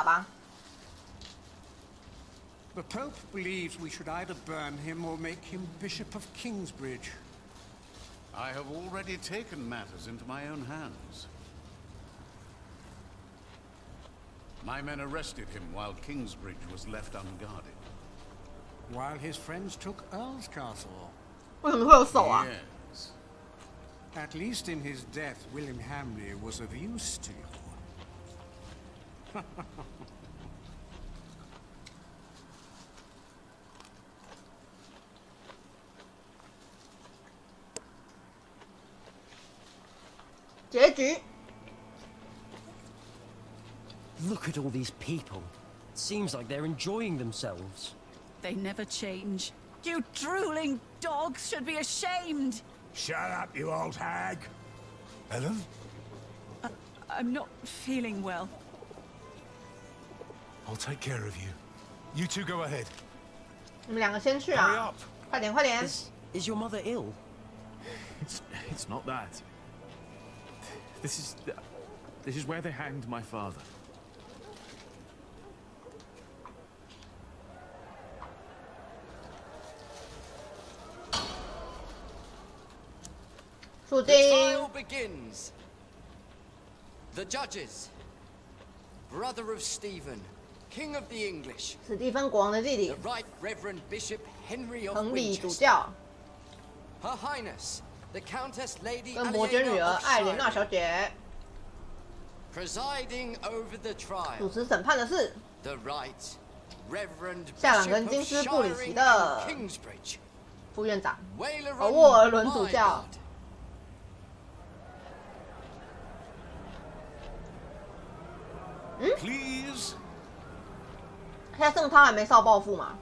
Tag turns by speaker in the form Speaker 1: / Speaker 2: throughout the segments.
Speaker 1: 吧。
Speaker 2: The Pope believes we should either burn him or make him Bishop of Kingsbridge.
Speaker 3: I have already taken matters into my own hands. My men arrested him while Kingsbridge was left unguarded.
Speaker 2: While his friends took Earl's Castle.
Speaker 1: 为什么会有手啊？
Speaker 3: Yes.
Speaker 2: At least in his death, William Hamley was of use to you. 结局。
Speaker 4: Look at all these people. Seems like they're enjoying themselves.
Speaker 5: They never change. You drooling dogs should be ashamed.
Speaker 6: Shut up, you old hag. Ellen?
Speaker 5: I'm not feeling well.
Speaker 6: I'll take care of you. You two go ahead.
Speaker 1: 你们两个先去啊！快点，快点！
Speaker 4: Is your mother ill?
Speaker 7: It's not that. This is where they hanged my father.
Speaker 1: 树
Speaker 8: The
Speaker 1: 精
Speaker 8: trial begins. The judges, brother of Stephen, King of the English,
Speaker 1: 史蒂芬国王的弟弟
Speaker 8: the Right Reverend Bishop Henry of
Speaker 1: 亨利主
Speaker 8: Winchester,
Speaker 1: 教
Speaker 8: Her Highness, the Countess Lady
Speaker 1: 跟伯爵女儿
Speaker 8: Aliena
Speaker 1: 艾
Speaker 8: of
Speaker 1: 莲娜
Speaker 8: Shire,
Speaker 1: 小姐
Speaker 8: presiding over the
Speaker 1: 主
Speaker 8: trial,
Speaker 1: 持审判的是
Speaker 8: the Right Reverend
Speaker 1: 夏朗
Speaker 8: Bishop
Speaker 1: 跟
Speaker 8: of
Speaker 1: 金斯布里
Speaker 8: Shire
Speaker 1: 奇
Speaker 8: and
Speaker 1: 的
Speaker 8: Kingsbridge,
Speaker 1: 副院长
Speaker 8: Wailer
Speaker 1: 沃尔
Speaker 8: and
Speaker 1: 伦主教
Speaker 8: Mybod.
Speaker 3: Please,
Speaker 1: 现在剩他还没少报复嘛？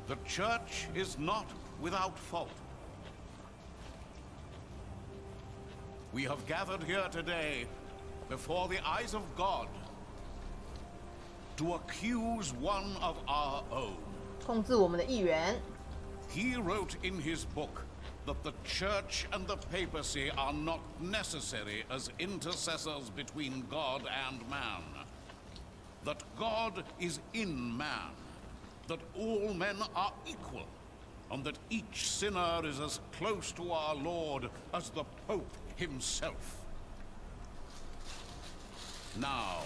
Speaker 3: the church is not without fault. We have gathered here today before the eyes of God to accuse one of our own.
Speaker 1: 控制我们的议员，
Speaker 3: He wrote in his book that the church and the papacy are not necessary as intercessors between God and man. That God is in man. That all men are equal. And that each sinner is as close to our Lord as the Pope himself. Now,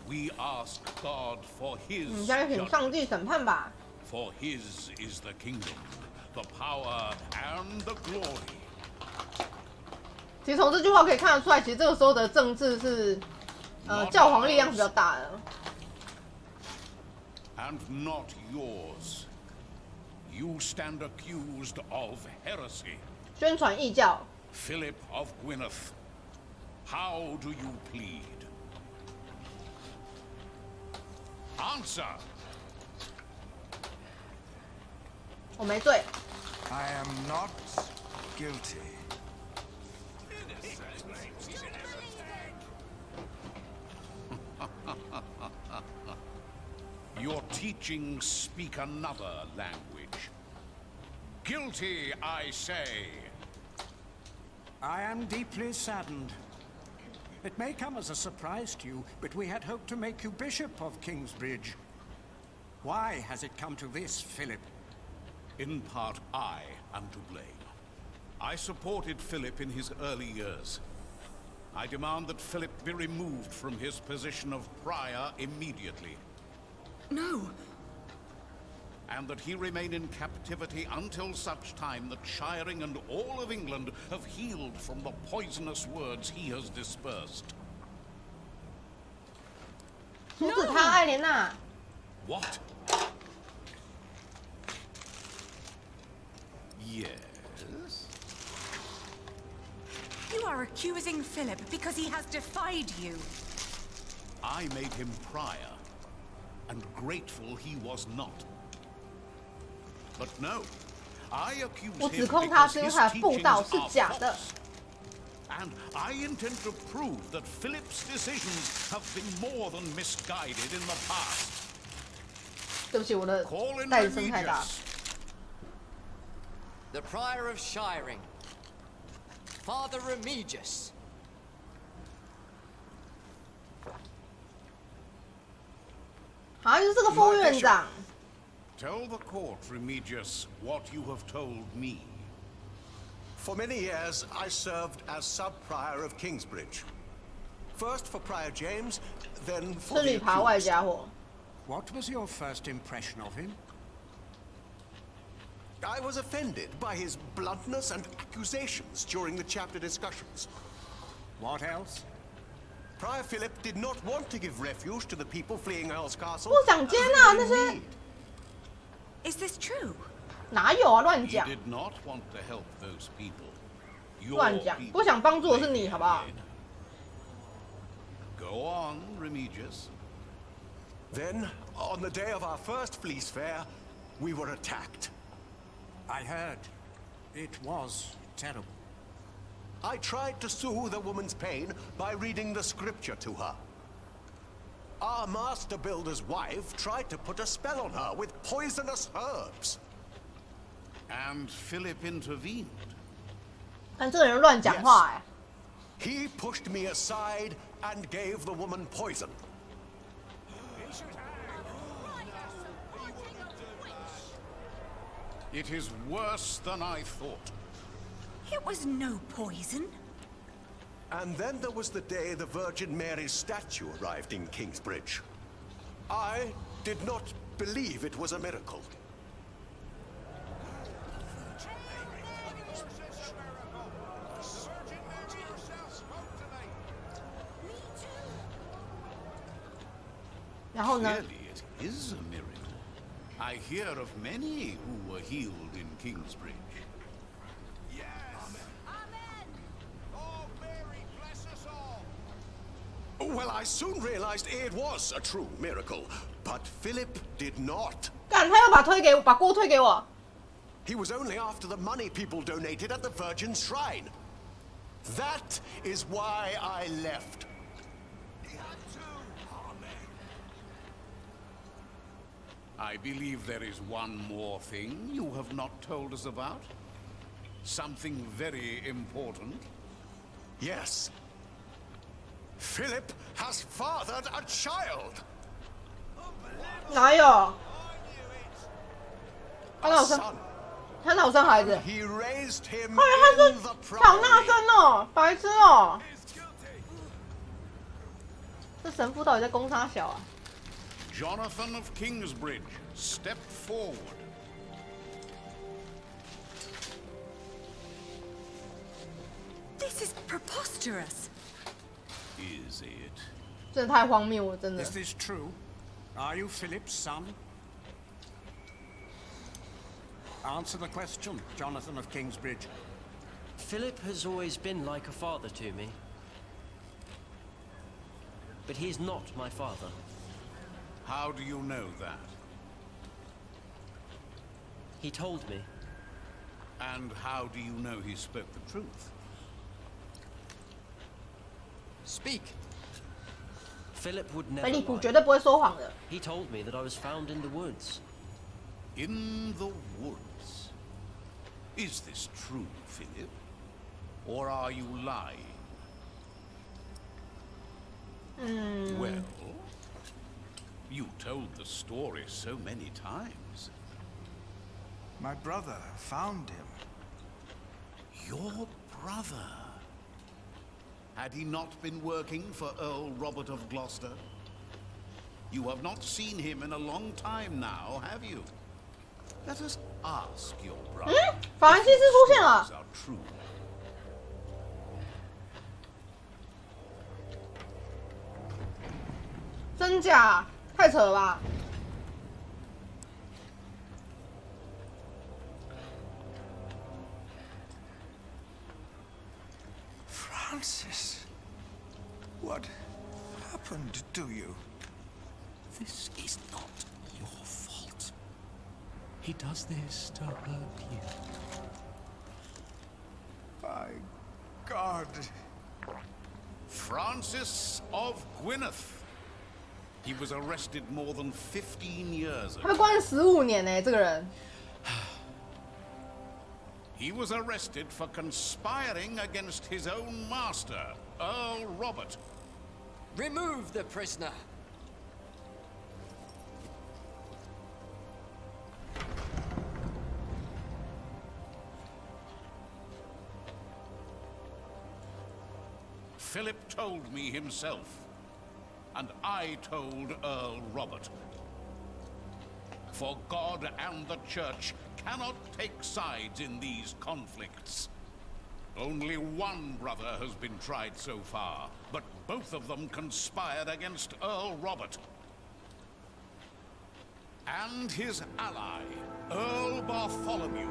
Speaker 3: we ask God for
Speaker 1: 你
Speaker 3: his
Speaker 1: 现在请
Speaker 3: judgment.
Speaker 1: 上帝审判吧。
Speaker 3: For his is the kingdom, the power, and the glory.
Speaker 1: 其实从这句话可以看得出来，其实这个时候的政治是，教皇力量是比较大的。
Speaker 3: And not yours. You stand accused of heresy.
Speaker 1: 宣传异教，
Speaker 3: Philip of Gwynedd, how do you plead? Answer!
Speaker 1: 我没罪。
Speaker 6: I am not guilty.
Speaker 3: Your teachings speak another language. Guilty, I say.
Speaker 2: I am deeply saddened. It may come as a surprise to you, but we had hoped to make you Bishop of Kingsbridge. Why has it come to this, Philip?
Speaker 3: In part, I am to blame. I supported Philip in his early years. I demand that Philip be removed from his position of prior immediately.
Speaker 5: No.
Speaker 3: And that he remain in captivity until such time that Shiring and all of England have healed from the poisonous words he has dispersed.
Speaker 1: 阻止他，艾莲娜。
Speaker 3: What? Yes?
Speaker 5: You are accusing Philip because he has defied you.
Speaker 3: I made him prior, and grateful he was not. But no, I accuse
Speaker 1: 我
Speaker 3: him
Speaker 1: 指控他
Speaker 3: because
Speaker 1: 是因为
Speaker 3: his
Speaker 1: 他的布
Speaker 3: teachings
Speaker 1: 道是
Speaker 3: are
Speaker 1: 假的。
Speaker 3: false. And I intend to prove that Philip's decisions have been more than misguided in the past.
Speaker 1: 对不起，我的
Speaker 3: Call in
Speaker 1: 代理声太大。
Speaker 3: Remigius.
Speaker 8: The Prior of Shiring, Father
Speaker 1: 好像就是个副院长。
Speaker 3: Tell the court, Remigius, what you have told me.
Speaker 6: For many years, I served as sub-prior of Kingsbridge. First for Prior James, then
Speaker 1: 是
Speaker 6: for
Speaker 1: 旅
Speaker 6: the
Speaker 1: 爬外
Speaker 6: accused.
Speaker 1: 家伙。
Speaker 2: What was your first impression of him?
Speaker 6: I was offended by his bluntness and accusations during the chapter discussions.
Speaker 2: What else?
Speaker 6: Prior Philip did not want to give refuge to the people fleeing Earl's Castle.
Speaker 1: 不想接纳
Speaker 6: as
Speaker 1: 那
Speaker 6: they
Speaker 1: 些
Speaker 6: need.
Speaker 5: Is this true?
Speaker 1: 哪有啊，乱
Speaker 3: He
Speaker 1: 讲，
Speaker 3: did not want to help those people. Your
Speaker 1: 乱讲，
Speaker 3: people
Speaker 1: 不想帮助的是你，好不好？
Speaker 3: Go on, Remigius.
Speaker 6: Then, on the day of our first fleece fair, we were attacked.
Speaker 2: I heard. It was terrible.
Speaker 6: I tried to soothe the woman's pain by reading the scripture to her. Our master builder's wife tried to put a spell on her with poisonous herbs.
Speaker 3: And Philip intervened.
Speaker 1: 看这个人乱讲话哎。
Speaker 6: He pushed me aside and gave the woman poison.
Speaker 3: It is worse than I thought.
Speaker 5: It was no poison.
Speaker 6: And then there was the day the Virgin Mary's statue arrived in Kingsbridge. I did not believe it was a miracle.
Speaker 1: "然后呢？
Speaker 3: Clearly, it is a miracle. I hear of many who were healed in Kingsbridge.
Speaker 6: Well, I soon realized it was a true miracle, but Philip did not.
Speaker 1: 干，他又把锅推给我。
Speaker 6: He was only after the money people donated at the Virgin's shrine. That is why I left.
Speaker 3: I believe there is one more thing you have not told us about. Something very important.
Speaker 6: Yes. Philip has fathered a child.
Speaker 1: 哪有？他哪
Speaker 6: A
Speaker 1: 有生？
Speaker 6: son.
Speaker 1: 他哪有生孩子？
Speaker 6: He raised him
Speaker 1: 后来他
Speaker 6: in
Speaker 1: 说
Speaker 6: the
Speaker 1: 他好大
Speaker 6: priory.
Speaker 1: 声哦，白痴哦！这神父到底在攻啥小啊？
Speaker 3: Jonathan of Kingsbridge, step forward.
Speaker 5: This is preposterous.
Speaker 3: Is it?
Speaker 1: 真的太荒谬了，真的
Speaker 2: Is。this true? Are you Philip's son? Answer the question, Jonathan of Kingsbridge.
Speaker 4: Philip has always been like a father to me. But he is not my father.
Speaker 3: How do you know that?
Speaker 4: He told me.
Speaker 3: And how do you know he spoke the truth?
Speaker 8: Speak.
Speaker 4: Philip would
Speaker 1: 菲
Speaker 4: never
Speaker 1: 利普
Speaker 4: lie.
Speaker 1: 绝对不会说谎的。
Speaker 4: He told me that I was found in the woods.
Speaker 3: In the woods. Is this true, Philip? Or are you lying? Well, you told the story so many times.
Speaker 2: My brother found him.
Speaker 3: Your brother? Had he not been working for Earl Robert of Gloucester? You have not seen him in a long time now, have you? Let us ask your brother.
Speaker 1: 法兰西斯出现了
Speaker 3: Stories。are true.
Speaker 1: 真假？太扯了吧！
Speaker 6: Francis, what happened to you?
Speaker 3: This is not your fault. He does this to hurt you.
Speaker 6: My God.
Speaker 3: Francis of Gwyneth. He was arrested more than 15 years
Speaker 1: 他被
Speaker 3: ago.
Speaker 1: 关了15年呢，这个人。
Speaker 3: He was arrested for conspiring against his own master, Earl Robert.
Speaker 8: Remove the prisoner.
Speaker 3: Philip told me himself, and I told Earl Robert. For God and the Church cannot take sides in these conflicts. Only one brother has been tried so far, but both of them conspired against Earl Robert. And his ally, Earl Bartholomew,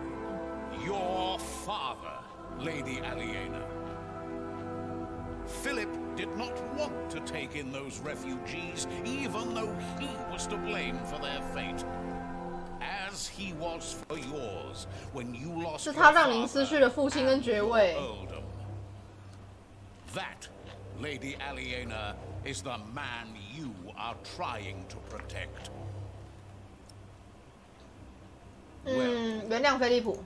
Speaker 3: your father, Lady Aliena. Philip did not want to take in those refugees, even though he was to blame for their fate. As he was for yours when you lost your father and your earldom. That, Lady Aliena, is the man you are trying to protect.
Speaker 1: 原谅菲利普。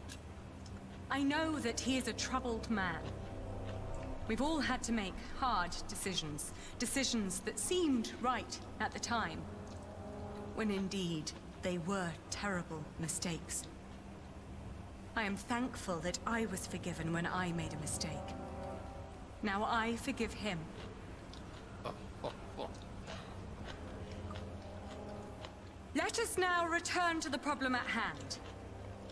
Speaker 9: I know that he is a troubled man. We've all had to make hard decisions, decisions that seemed right at the time, when indeed they were terrible mistakes. I am thankful that I was forgiven when I made a mistake. Now I forgive him. Let us now return to the problem at hand.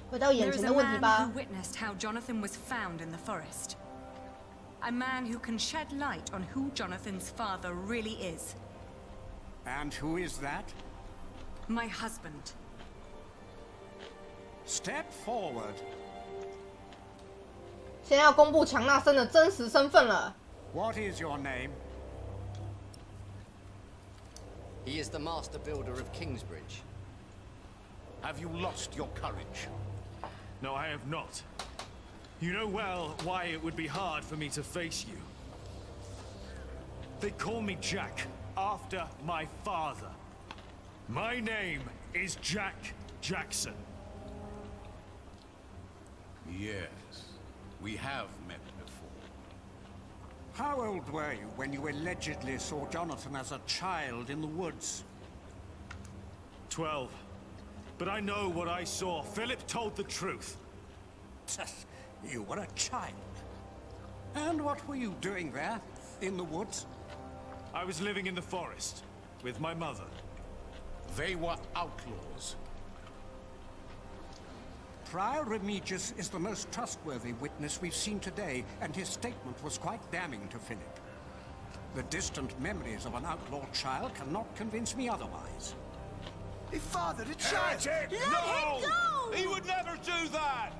Speaker 1: 回到眼
Speaker 9: There
Speaker 1: 前
Speaker 9: is
Speaker 1: 的
Speaker 9: a
Speaker 1: 问题
Speaker 9: man
Speaker 1: 吧
Speaker 9: who。witnessed how Jonathan was found in the forest. A man who can shed light on who Jonathan's father really is.
Speaker 2: And who is that?
Speaker 9: My husband.
Speaker 2: Step forward.
Speaker 1: 现在要公布强纳森的真实身份了。
Speaker 2: What is your name?
Speaker 8: He is the master builder of Kingsbridge.
Speaker 3: Have you lost your courage?
Speaker 7: No, I have not. You know well why it would be hard for me to face you. They call me Jack, after my father. My name is Jack Jackson.
Speaker 3: Yes, we have met before.
Speaker 2: How old were you when you allegedly saw Jonathan as a child in the woods?
Speaker 7: 12. But I know what I saw. Philip told the truth.
Speaker 2: You were a child. And what were you doing there, in the woods?
Speaker 7: I was living in the forest with my mother.
Speaker 3: They were outlaws.
Speaker 2: Prior Remigius is the most trustworthy witness we've seen today, and his statement was quite damning to Philip. The distant memories of an outlawed child cannot convince me otherwise.
Speaker 6: He fathered a child!
Speaker 7: Let him go! He would never do that!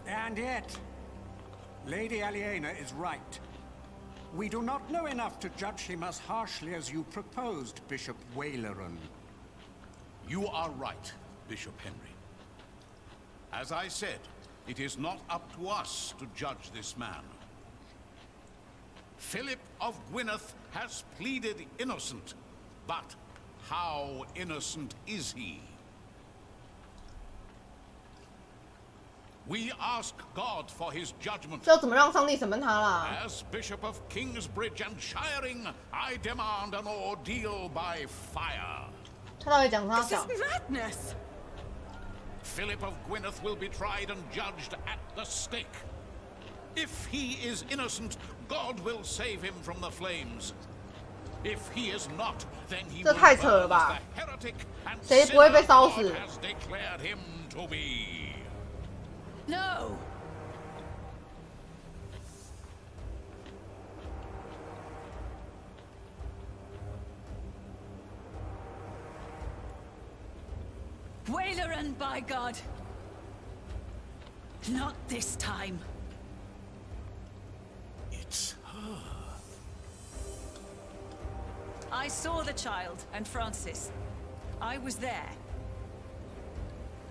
Speaker 2: And yet, Lady Aliena is right. We do not know enough to judge him as harshly as you proposed, Bishop Waileran.
Speaker 3: You are right, Bishop Henry. As I said, it is not up to us to judge this man. Philip of Gwynedd has pleaded innocent, but how innocent is he? We ask God for his judgment.
Speaker 1: 要怎么让上帝审判他啦？
Speaker 3: As Bishop of Kingsbridge and Shiring, I demand an ordeal by fire.
Speaker 1: 他到底讲啥
Speaker 9: This
Speaker 1: 小？
Speaker 9: is madness!
Speaker 3: Philip of Gwynedd will be tried and judged at the stake. If he is innocent, God will save him from the flames. If he is not, then he
Speaker 1: 这
Speaker 3: will
Speaker 1: 太扯
Speaker 3: burn
Speaker 1: 了
Speaker 3: as
Speaker 1: 吧
Speaker 3: the heretic and
Speaker 1: 谁不会
Speaker 3: sinner
Speaker 1: 被烧
Speaker 3: God
Speaker 1: 死？
Speaker 3: has declared him to be.
Speaker 5: No! Waileran, by God! Not this time.
Speaker 3: It's her.
Speaker 5: I saw the child and Francis. I was there.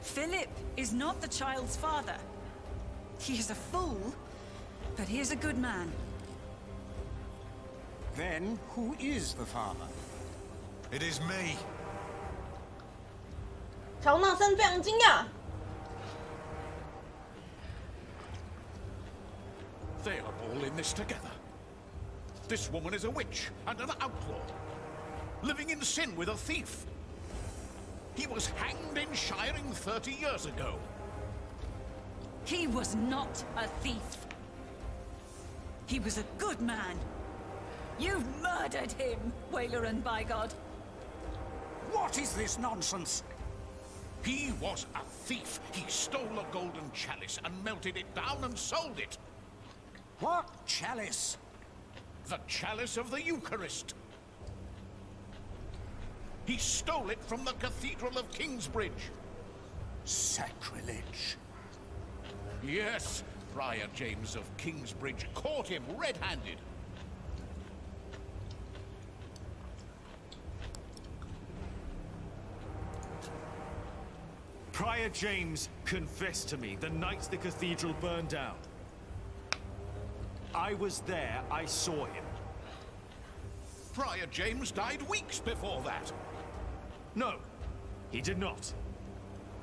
Speaker 5: Philip is not the child's father. He is a fool, but he is a good man.
Speaker 2: Then, who is the father?
Speaker 6: It is me.
Speaker 1: 乔纳森非常惊讶。
Speaker 3: They are all in this together. This woman is a witch and an outlaw, living in sin with a thief. He was hanged in Shiring 30 years ago.
Speaker 5: He was not a thief. He was a good man. You've murdered him, Waileran, by God.
Speaker 2: What is this nonsense?
Speaker 3: He was a thief. He stole a golden chalice and melted it down and sold it.
Speaker 2: What chalice?
Speaker 3: The chalice of the Eucharist. He stole it from the Cathedral of Kingsbridge.
Speaker 2: Sacrilege.
Speaker 3: Yes, Friar James of Kingsbridge caught him red-handed.
Speaker 7: Prior James confessed to me the night the cathedral burned down. I was there, I saw him.
Speaker 3: Friar James died weeks before that.
Speaker 7: No, he did not.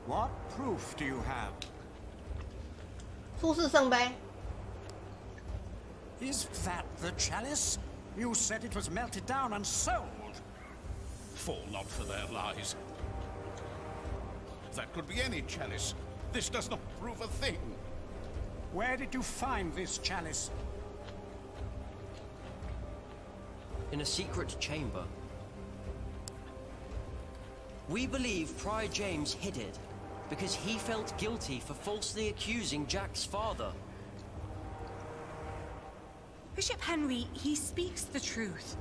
Speaker 2: What proof do you have?
Speaker 1: 出世圣杯。
Speaker 2: Is that the chalice? You said it was melted down and sold.
Speaker 3: Fall not for their lies. That could be any chalice. This does not prove a thing.
Speaker 2: Where did you find this chalice?
Speaker 4: In a secret chamber. We believe Prior James hid it because he felt guilty for falsely accusing Jack's father.
Speaker 9: Bishop Henry, he speaks the truth.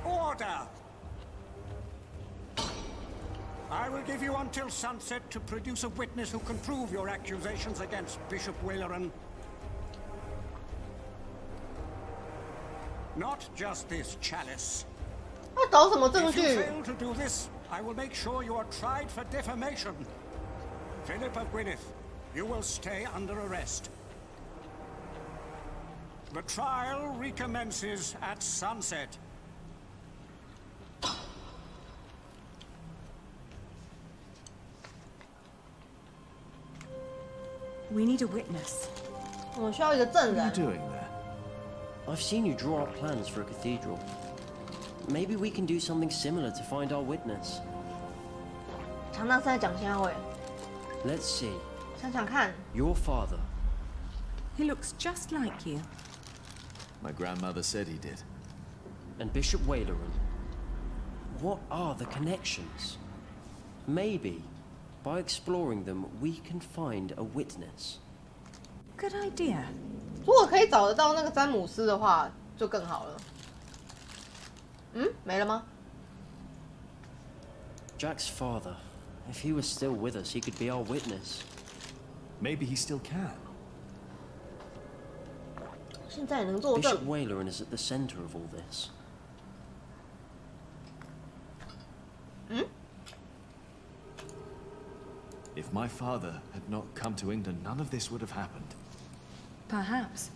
Speaker 2: Order! I will give you until sunset to produce a witness who can prove your accusations against Bishop Waileran. Not just this chalice.
Speaker 1: 他找什么证
Speaker 2: If you
Speaker 1: 据？
Speaker 2: fail to do this, I will make sure you are tried for defamation. Philip of Gwynedd, you will stay under arrest. The trial recommences at sunset.
Speaker 9: We need a witness.
Speaker 1: 我们需要一个证
Speaker 7: What are
Speaker 1: 人。
Speaker 7: you doing there?
Speaker 4: I've seen you draw up plans for a cathedral. Maybe we can do something similar to find our witness.
Speaker 1: 强纳是在讲瞎话。
Speaker 4: Let's see.
Speaker 1: 想想看，
Speaker 4: Your father.
Speaker 9: He looks just like you.
Speaker 10: My grandmother said he did.
Speaker 4: And Bishop Waileran. What are the connections? Maybe, by exploring them, we can find a witness.
Speaker 9: Good idea.
Speaker 1: 如果可以找得到那个詹姆斯的话，就更好了。嗯，没了吗？
Speaker 4: Jack's father. If he was still with us, he could be our witness.
Speaker 10: Maybe he still can.
Speaker 1: 现在也能作
Speaker 4: Bishop
Speaker 1: 证。
Speaker 4: Waileran is at the center of all this.
Speaker 1: 嗯，
Speaker 10: If my father had not come to England, none of this would have happened.
Speaker 9: Perhaps.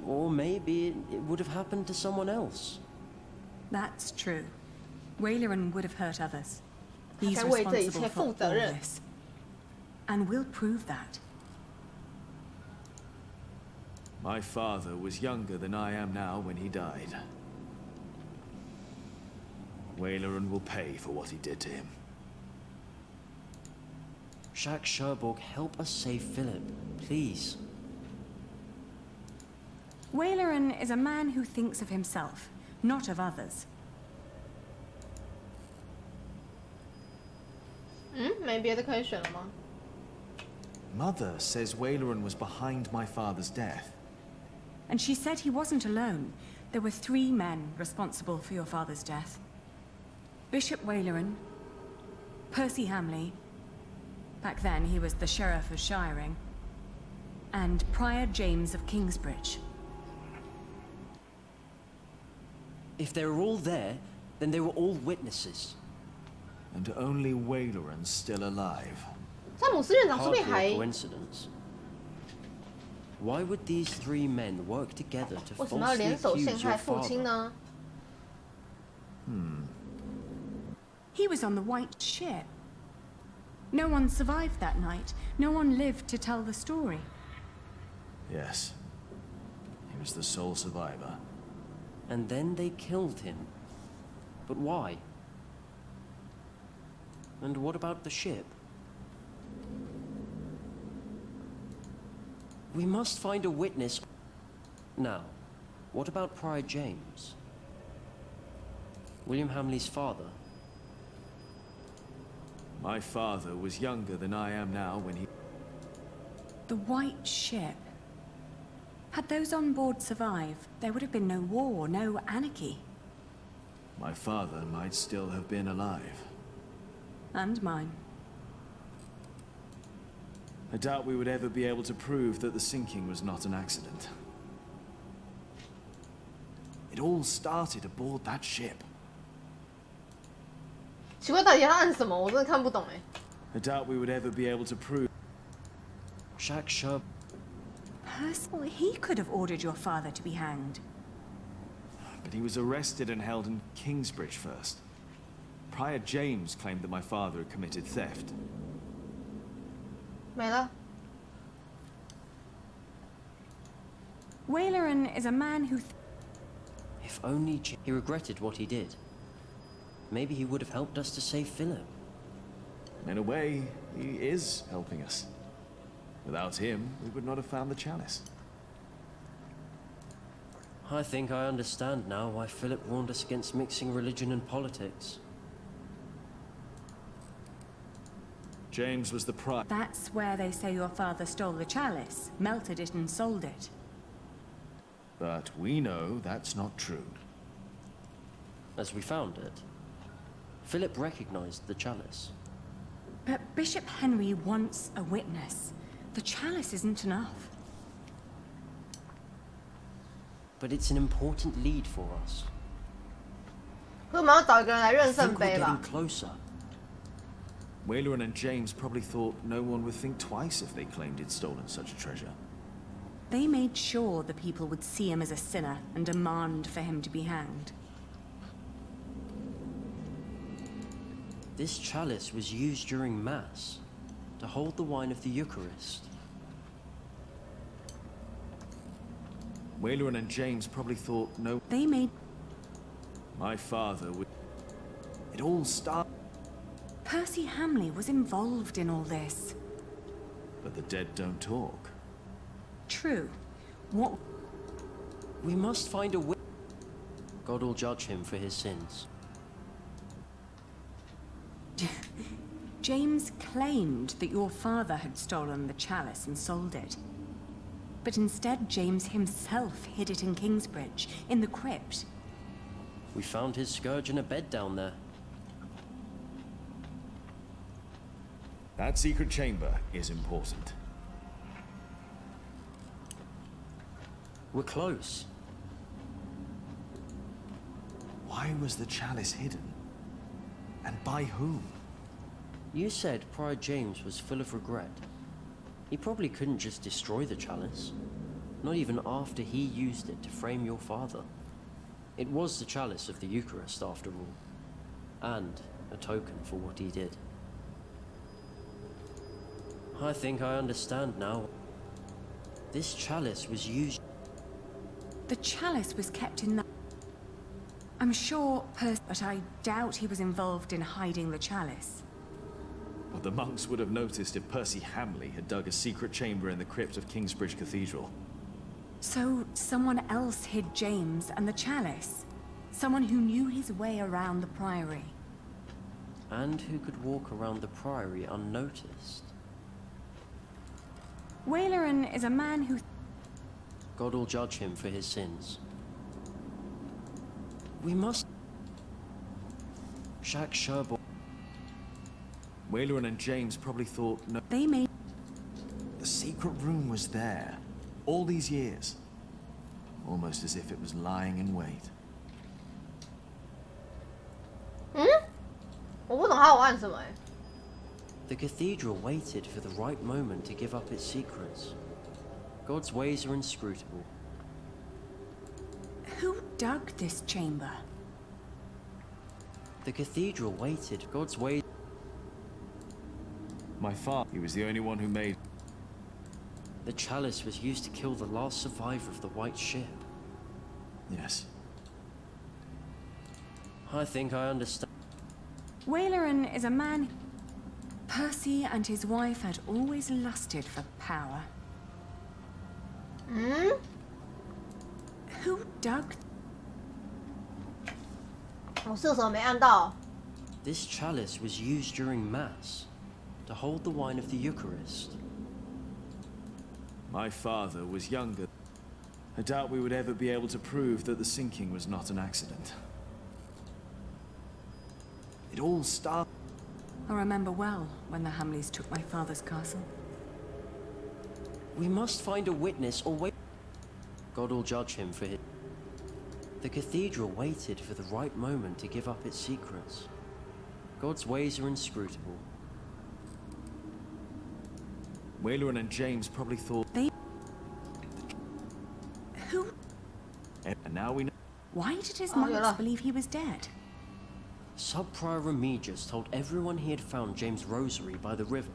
Speaker 4: Or maybe it would have happened to someone else.
Speaker 9: That's true. Waileran would have hurt others. He's
Speaker 1: 他该为这一
Speaker 9: responsible
Speaker 1: 切
Speaker 9: for
Speaker 1: 负
Speaker 9: all
Speaker 1: 责任。
Speaker 9: this. And we'll prove that.
Speaker 10: My father was younger than I am now when he died. Waileran will pay for what he did to him.
Speaker 4: Jacques Sherborg, help us save Philip, please.
Speaker 9: Waileran is a man who thinks of himself, not of others.
Speaker 1: 嗯，没别的可以选了吗？
Speaker 10: Mother says Waileran was behind my father's death.
Speaker 9: And she said he wasn't alone. There were 3 men responsible for your father's death. Bishop Waileran, Percy Hamley, back then he was the Sheriff of Shiring, and Prior James of Kingsbridge.
Speaker 4: If they were all there, then they were all witnesses.
Speaker 10: And only Waileran's still alive.
Speaker 1: 詹姆斯院长说不
Speaker 4: Hardly
Speaker 1: 定还
Speaker 4: a coincidence. Why would these 3 men work together to
Speaker 1: 为什么要
Speaker 4: falsely
Speaker 1: 联手陷
Speaker 4: accuse
Speaker 1: 害
Speaker 4: your
Speaker 1: 父亲
Speaker 4: father?
Speaker 1: 呢？
Speaker 9: He was on the White Ship. No one survived that night. No one lived to tell the story.
Speaker 10: Yes. He was the sole survivor.
Speaker 4: And then they killed him. But why? And what about the ship? We must find a witness. Now, what about Prior James? William Hamley's father?
Speaker 10: My father was younger than I am now when he...
Speaker 9: The White Ship. Had those on board survived, there would have been no war, no anarchy.
Speaker 10: My father might still have been alive.
Speaker 9: And mine.
Speaker 10: I doubt we would ever be able to prove that the sinking was not an accident. It all started aboard that ship.
Speaker 1: 奇怪，到底要按什么？我真的看不懂哎。
Speaker 10: I doubt we would ever be able to prove.
Speaker 4: Jack Sherb...
Speaker 9: Well, he could have ordered your father to be hanged.
Speaker 10: But he was arrested and held in Kingsbridge first. Prior James claimed that my father had committed theft.
Speaker 1: 没了。
Speaker 9: Waleran is a man who...
Speaker 4: If only he regretted what he did. Maybe he would have helped us to save Philip.
Speaker 10: In a way, he is helping us. Without him, we would not have found the chalice.
Speaker 4: I think I understand now why Philip warned us against mixing religion and politics.
Speaker 10: James was the prior.
Speaker 9: That's where they say your father stole the chalice, melted it and sold it.
Speaker 10: But we know that's not true.
Speaker 4: As we found it, Philip recognized the chalice.
Speaker 9: But Bishop Henry wants a witness. The chalice isn't enough.
Speaker 4: But it's an important lead for us.
Speaker 1: 可我们要找一个人来认
Speaker 4: I
Speaker 1: 圣
Speaker 4: think we're
Speaker 1: 杯
Speaker 4: getting
Speaker 1: 吧？
Speaker 4: closer.
Speaker 10: Waleran and James probably thought no one would think twice if they claimed he'd stolen such a treasure.
Speaker 9: They made sure the people would see him as a sinner and demand for him to be hanged.
Speaker 4: This chalice was used during Mass to hold the wine of the Eucharist.
Speaker 10: Waleran and James probably thought no...
Speaker 9: They made...
Speaker 10: My father would... It all started...
Speaker 9: Percy Hamley was involved in all this.
Speaker 10: But the dead don't talk.
Speaker 9: True. What...
Speaker 4: We must find a way. God will judge him for his sins.
Speaker 9: James claimed that your father had stolen the chalice and sold it. But instead, James himself hid it in Kingsbridge, in the crypt.
Speaker 4: We found his scourge in a bed down there.
Speaker 10: That secret chamber is important.
Speaker 4: We're close.
Speaker 10: Why was the chalice hidden? And by whom?
Speaker 4: You said Prior James was full of regret. He probably couldn't just destroy the chalice. Not even after he used it to frame your father. It was the chalice of the Eucharist, after all. And a token for what he did. I think I understand now. This chalice was used...
Speaker 9: The chalice was kept in that... I'm sure but I doubt he was involved in hiding the chalice.
Speaker 10: But the monks would have noticed if Percy Hamley had dug a secret chamber in the crypt of Kingsbridge Cathedral.
Speaker 9: So someone else hid James and the chalice? Someone who knew his way around the priory?
Speaker 4: And who could walk around the priory unnoticed?
Speaker 9: Waleran is a man who...
Speaker 4: God will judge him for his sins. We must... Jack Sherborne...
Speaker 10: Waleran and James probably thought no...
Speaker 9: They made...
Speaker 10: The secret room was there, all these years. Almost as if it was lying in wait.
Speaker 1: 我不懂他有按什么哎。
Speaker 4: The cathedral waited for the right moment to give up its secrets. God's ways are inscrutable.
Speaker 9: Who dug this chamber?
Speaker 4: The cathedral waited. God's ways...
Speaker 10: My father, he was the only one who made...
Speaker 4: The chalice was used to kill the last survivor of the White Ship.
Speaker 10: Yes.
Speaker 4: I think I understand.
Speaker 9: Waleran is a man... Percy and his wife had always lusted for power. Who dug?
Speaker 1: 我射手没按到。
Speaker 4: This chalice was used during Mass to hold the wine of the Eucharist.
Speaker 10: My father was younger. I doubt we would ever be able to prove that the sinking was not an accident. It all started.
Speaker 9: I remember well when the Hamleys took my father's castle.
Speaker 4: We must find a witness or wait. God will judge him for his. The cathedral waited for the right moment to give up its secrets. God's ways are inscrutable.
Speaker 10: Waylerin and James probably thought.
Speaker 9: Who?
Speaker 10: And now we know.
Speaker 9: Why did his monks believe he was dead?
Speaker 4: Sub-Prior Remigius told everyone he had found James' rosary by the river.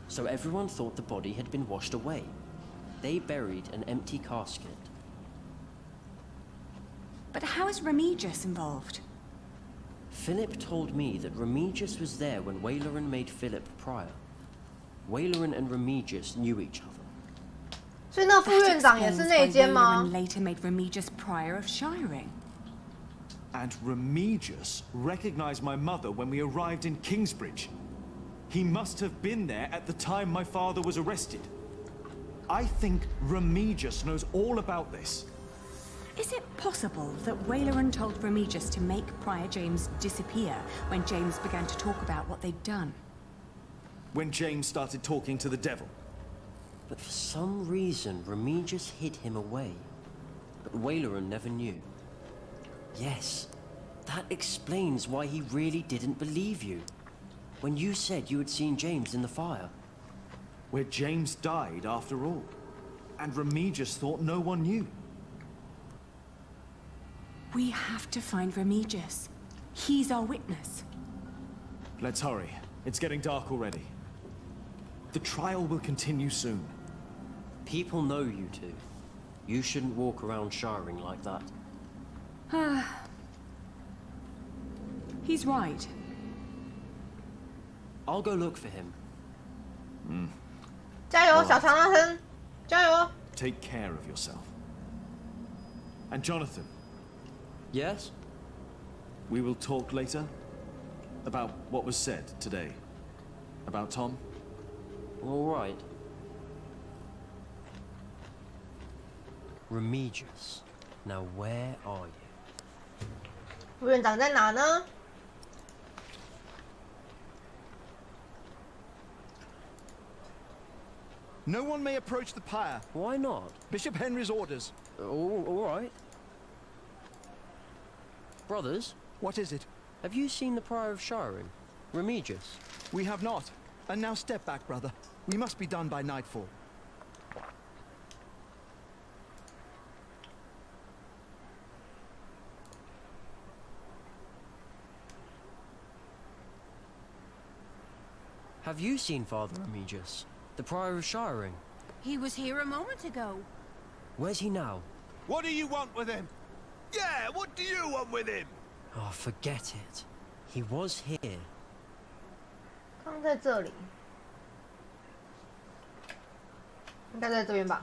Speaker 4: So everyone thought the body had been washed away. They buried an empty casket.
Speaker 9: But how is Remigius involved?
Speaker 4: Philip told me that Remigius was there when Waylerin made Philip prior. Waylerin and Remigius knew each other.
Speaker 1: 所以那副院长也是那间吗？
Speaker 9: Waylerin later made Remigius prior of Shiring.
Speaker 10: And Remigius recognized my mother when we arrived in Kingsbridge. He must have been there at the time my father was arrested. I think Remigius knows all about this.
Speaker 9: Is it possible that Waylerin told Remigius to make Prior James disappear when James began to talk about what they'd done?
Speaker 10: When James started talking to the devil.
Speaker 4: But for some reason, Remigius hid him away. But Waylerin never knew. Yes, that explains why he really didn't believe you. When you said you had seen James in the fire.
Speaker 10: Where James died after all. And Remigius thought no one knew.
Speaker 9: We have to find Remigius. He's our witness.
Speaker 10: Let's hurry. It's getting dark already. The trial will continue soon.
Speaker 4: People know you two. You shouldn't walk around shiring like that.
Speaker 9: He's right.
Speaker 4: I'll go look for him.
Speaker 1: 加油，小长拉森，加油！
Speaker 10: Take care of yourself. And Jonathan.
Speaker 4: Yes?
Speaker 10: We will talk later about what was said today. About Tom.
Speaker 4: All right. Remigius. Now where are you?
Speaker 1: 副院长在哪呢？
Speaker 11: No one may approach the pyre.
Speaker 4: Why not?
Speaker 11: Bishop Henry's orders.
Speaker 4: All right. Brothers?
Speaker 11: What is it?
Speaker 4: Have you seen the Prior of Shiring? Remigius?
Speaker 11: We have not. And now step back, brother. We must be done by nightfall.
Speaker 4: Have you seen Father Remigius? The Prior of Shiring?
Speaker 12: He was here a moment ago.
Speaker 4: Where's he now?
Speaker 11: What do you want with him? Yeah, what do you want with him?
Speaker 4: Oh, forget it. He was here.
Speaker 1: 刚在这里，应该在这边吧？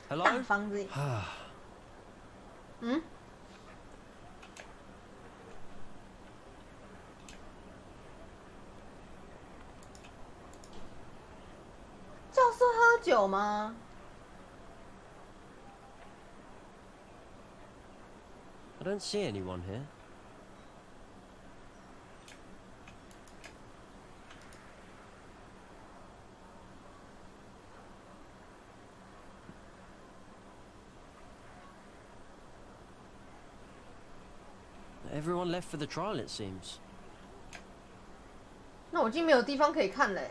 Speaker 4: Hello?
Speaker 1: 大房子里。嗯？教授喝酒吗？
Speaker 4: I don't see anyone here. Everyone left for the trial, it seems.
Speaker 1: 那我已经没有地方可以看嘞。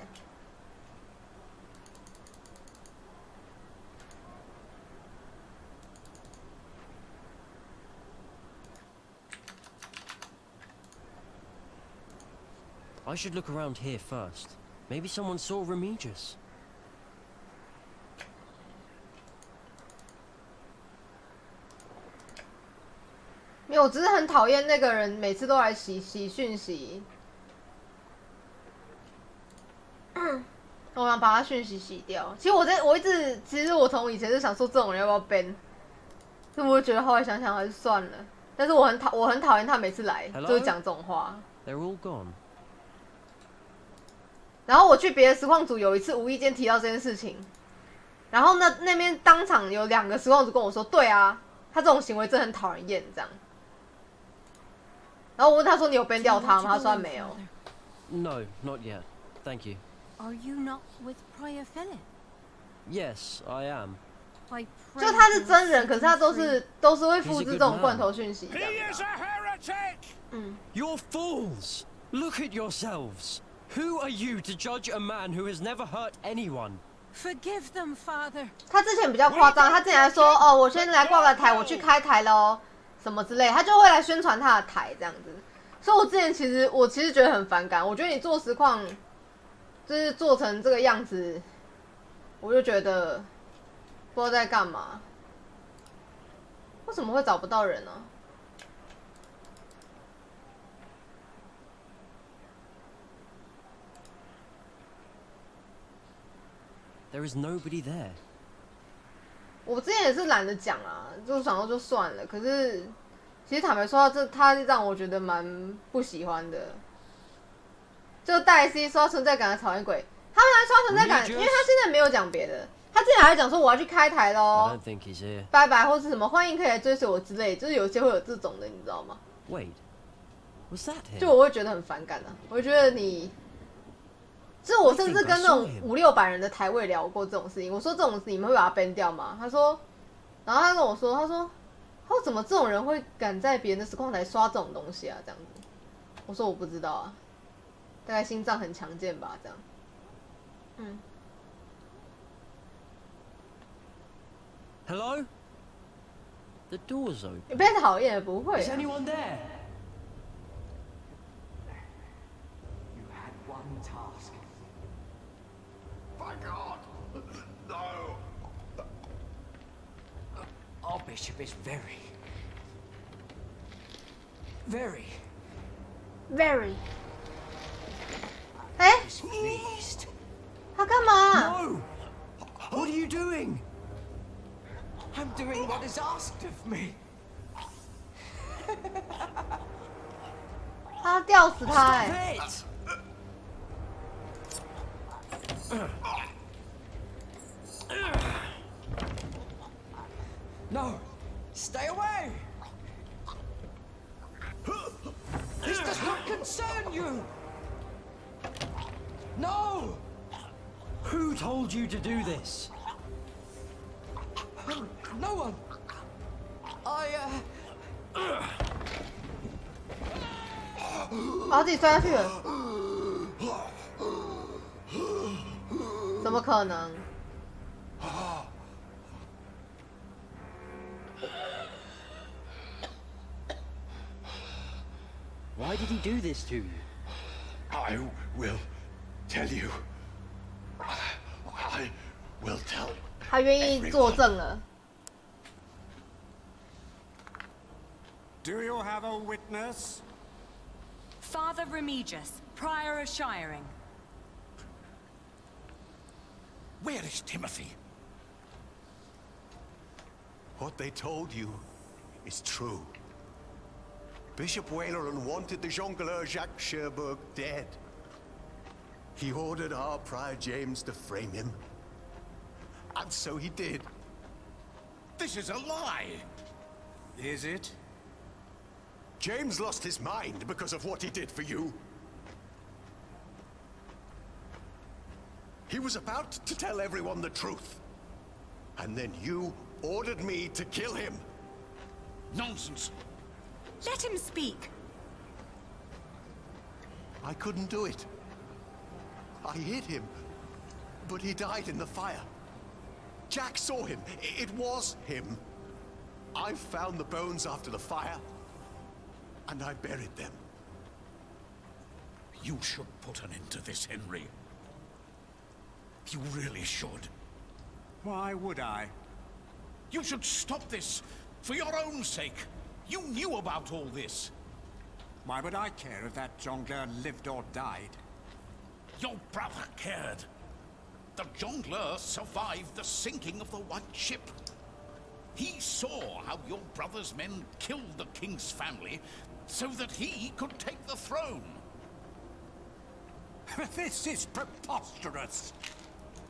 Speaker 4: I should look around here first. Maybe someone saw Remigius.
Speaker 1: 没有，我只是很讨厌那个人每次都来洗讯息。我想把他讯息洗掉。其实我从以前就想说这种人要不要 ban，所以我就觉得后来想想还是算了。但是我很讨厌他每次来就是讲这种话。
Speaker 4: They're all gone.
Speaker 1: 然后我去别的实况组有一次无意间提到这件事情，然后那边当场有2个实况组跟我说，对啊，他这种行为真的很讨人厌这样。然后我问他说你有 ban 掉他吗？他说他没有。
Speaker 4: No, not yet. Thank you.
Speaker 12: Are you not with Prior Philip?
Speaker 4: Yes, I am.
Speaker 1: 就他是真人，可是他都是会复制这种罐头讯息。
Speaker 2: He is a heretic.
Speaker 4: You're fools. Look at yourselves. Who are you to judge a man who has never hurt anyone?
Speaker 12: Forgive them, Father.
Speaker 1: 他之前比较夸张，他之前还说哦，我先来挂个台，我去开台咯，什么之类，他就会来宣传他的台这样子。所以我之前其实觉得很反感，我觉得你做实况就是做成这个样子，我就觉得不知道在干嘛。为什么会找不到人呢？There
Speaker 4: is nobody there.
Speaker 1: 我之前也是懒得讲啊，就想说就算了。可是其实坦白说，他让我觉得蛮不喜欢的。就戴 C 刷存在感的讨厌鬼，他们来刷存在感，因为他现在没有讲别的，他之前还讲说我要去开台咯，拜拜或是什么欢迎可以来追随我之类，就是有些会有这种的，你知道吗？
Speaker 4: Wait, was that him?
Speaker 1: 就我会觉得很反感啊，我会觉得你。就是我甚至跟那种500-600人的台位聊过这种事情，我说这种事你们会把它 ban 掉吗？他说，然后他跟我说，他说怎么这种人会敢在别人的实况台刷这种东西啊？这样子，我说我不知道啊，大概心脏很强健吧，这样。
Speaker 4: Hello? The door's open.
Speaker 1: 你被讨厌不会、啊。
Speaker 4: Is anyone there?
Speaker 13: You had one task.
Speaker 3: My God! No!
Speaker 13: Our bishop is very... displeased.
Speaker 1: 他干嘛
Speaker 13: No! What are you doing? I'm doing what is asked of me.
Speaker 1: 他要吊死他
Speaker 13: 哎、No! Stay away! This does not concern you! No!
Speaker 4: Who told you to do this?
Speaker 13: No one! I,
Speaker 1: 把自己摔下去了，怎么可能？
Speaker 4: Why did he do this to you?
Speaker 6: I will tell you. I will tell.
Speaker 1: 他愿意作证了。
Speaker 2: Do you have a witness?
Speaker 9: Father Remigius, Prior of Shiring.
Speaker 2: Where is Timothy?
Speaker 6: What they told you is true. Bishop Waleran wanted the jongleur Jacques Cherbourg dead. He ordered our Prior James to frame him. And so he did.
Speaker 2: This is a lie! Is it?
Speaker 6: James lost his mind because of what he did for you. He was about to tell everyone the truth. And then you ordered me to kill him.
Speaker 2: Nonsense!
Speaker 9: Let him speak.
Speaker 6: I couldn't do it. I hit him, but he died in the fire. Jack saw him. It was him. I found the bones after the fire, and I buried them.
Speaker 2: You should put an end to this, Henry. You really should. Why would I? You should stop this, for your own sake. You knew about all this. Why would I care if that jongleur lived or died? Your brother cared. The jongleur survived the sinking of the White Ship.
Speaker 3: He saw how your brother's men killed the king's family so that he could take the throne.
Speaker 2: This is preposterous.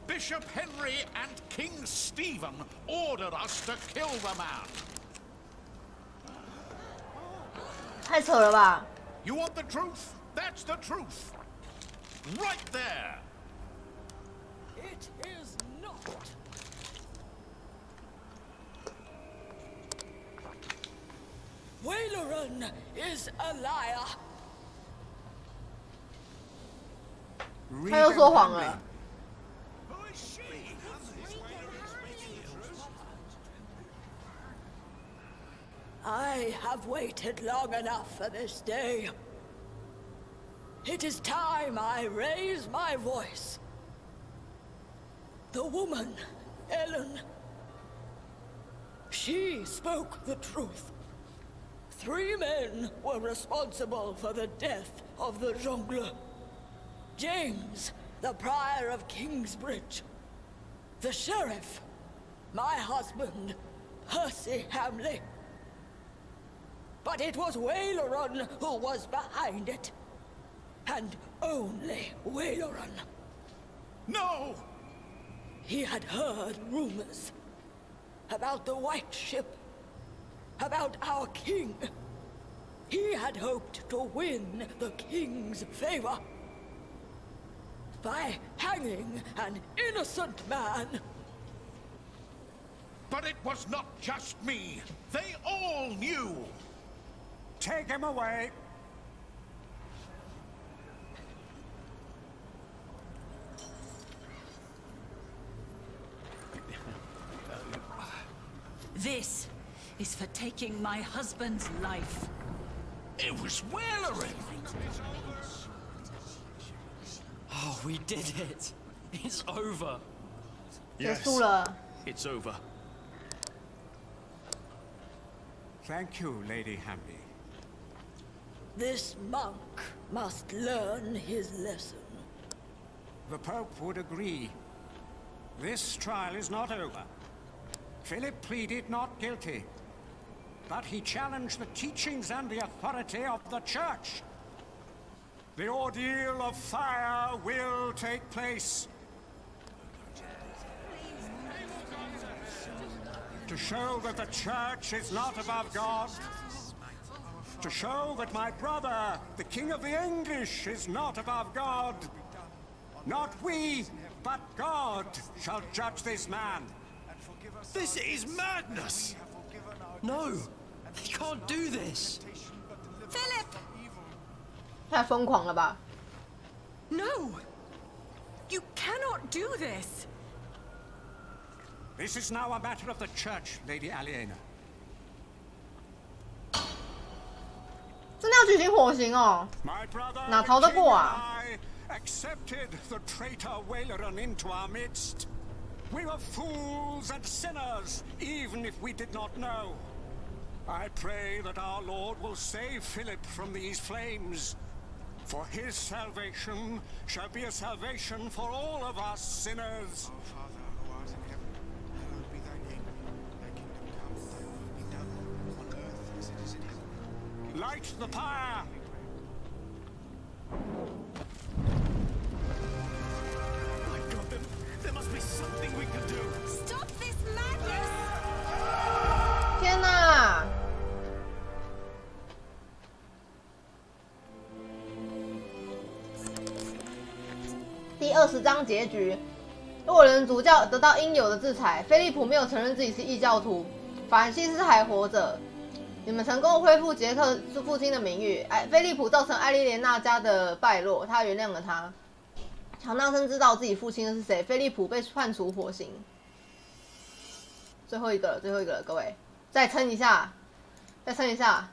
Speaker 3: Bishop Henry and King Stephen ordered us to kill the man.
Speaker 1: 太扯了吧
Speaker 3: You want the truth? That's the truth. Right there.
Speaker 13: It is not. Waileran is a liar.
Speaker 1: 他又说谎了。
Speaker 13: I have waited long enough for this day. It is time I raise my voice. The woman, Ellen, she spoke the truth. 3 men were responsible for the death of the jongleur. James, the prior of Kingsbridge. The sheriff, my husband, Percy Hamley. But it was Waileran who was behind it. And only Waileran.
Speaker 3: No!
Speaker 13: He had heard rumors about the White Ship, about our king. He had hoped to win the king's favor by hanging an innocent man.
Speaker 3: But it was not just me. They all knew.
Speaker 2: Take him away.
Speaker 5: This is for taking my husband's life.
Speaker 3: It was Waileran.
Speaker 4: Oh, we did it. It's over.
Speaker 1: 结束了。
Speaker 10: It's over.
Speaker 2: Thank you, Lady Hamley.
Speaker 13: This monk must learn his lesson.
Speaker 2: The Pope would agree. This trial is not over. Philip pleaded not guilty, but he challenged the teachings and the authority of the Church. The ordeal of fire will take place. To show that the Church is not above God. To show that my brother, the King of the English, is not above God. Not we, but God shall judge this man.
Speaker 10: This is madness!
Speaker 4: No! He can't do this!
Speaker 9: Philip!
Speaker 1: 太疯狂了吧
Speaker 9: No! You cannot do this!
Speaker 2: This is now a matter of the Church, Lady Aliena.
Speaker 1: 真的要举行火刑哦
Speaker 2: My brother,
Speaker 1: 哪逃得过啊
Speaker 2: the King and I accepted the traitor Waileran into our midst. We were fools and sinners, even if we did not know. I pray that our Lord will save Philip from these flames, for his salvation shall be a salvation for all of us sinners.
Speaker 14: Our Father who art in heaven, hallowed be thy name. Thy kingdom come, thy will be done, on earth as it is in heaven.
Speaker 2: Light the pyre!
Speaker 10: My God, there must be something we can do.
Speaker 9: Stop this madness!
Speaker 1: 天哪！第20章结局，洛伦主教得到应有的制裁。菲利普没有承认自己是异教徒，法兰西斯还活着。你们成功恢复杰克父亲的名誉。菲利普造成艾莉莲娜家的败落，他原谅了他。乔纳森知道自己父亲是谁。菲利普被判处火刑。最后一个了，各位，再撑一下，再撑一下。